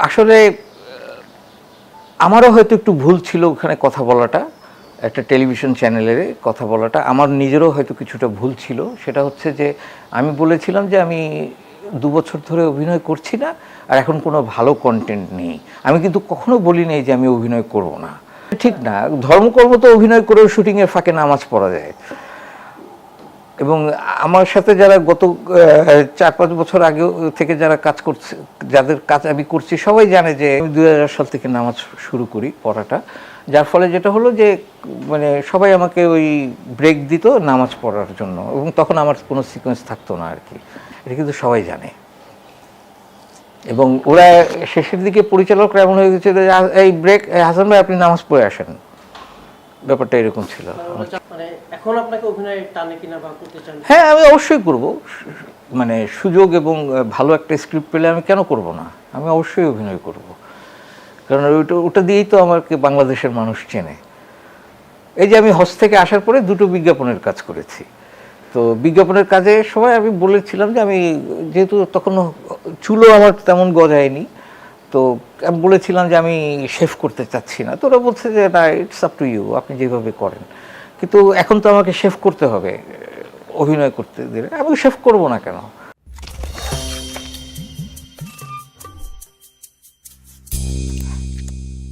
আসলে আমারও হয়তো একটু ভুল ছিল ওখানে কথা বলাটা, একটা টেলিভিশন চ্যানেলের কথা বলাটা আমার নিজেরও হয়তো কিছুটা ভুল ছিল। সেটা হচ্ছে যে আমি বলেছিলাম যে আমি ২ বছর ধরে অভিনয় করছি না, আর এখন কোনো ভালো কনটেন্ট নেই। আমি কিন্তু কখনো বলি নাই যে আমি অভিনয় করব না। ঠিক না, ধর্মকর্ম তো অভিনয় করেও শুটিংয়ের ফাঁকে নামাজ পড়া যায়। এবং আমার সাথে যারা গত ৪-৫ বছর আগে থেকে যারা কাজ করছে, যাদের কাজ আমি করছি, সবাই জানে যে আমি ২০০০ সাল থেকে নামাজ শুরু করি পড়াটা। যার ফলে যেটা হলো যে মানে সবাই আমাকে ওই ব্রেক দিত নামাজ পড়ার জন্য, এবং তখন আমার কোনো সিকোয়েন্স থাকতো না আর কি। এটা কিন্তু সবাই জানে। এবং ওরা শেষের দিকে পরিচালকরা এমন হয়ে গেছে যে এই ব্রেক, হাসান ভাই আপনি নামাজ পড়ে আসেন, ব্যাপারটা এরকম ছিল। মানে এখন আপনাকে অভিনয় টানে কিনা বা করতে চান? হ্যাঁ, আমি অবশ্যই করব। মানে সুযোগ এবং ভালো একটা স্ক্রিপ্ট পেলে আমি কেন করব না, আমি অবশ্যই অভিনয় করব। কারণ ওটা দিয়েই তো আমাকে বাংলাদেশের মানুষ চেনে। এই যে আমি হজ থেকে আসার পরে 2টো বিজ্ঞাপনের কাজ করেছি। তো বিজ্ঞাপনের কাজে সময় আমি বলেছিলাম যে আমি, যেহেতু তখন চুলও আমার তেমন গজায়নি, তো আমি বলেছিলাম যে আমি শেভ করতে চাচ্ছি না। তো ওরা বলছে যে না, ইটস আপ টু ইউ, আপনি যেভাবে করেন। কিন্তু এখন তো আমাকে শেভ করতে হবে অভিনয় করতে দিলে। আমি শেভ করবো না কেন?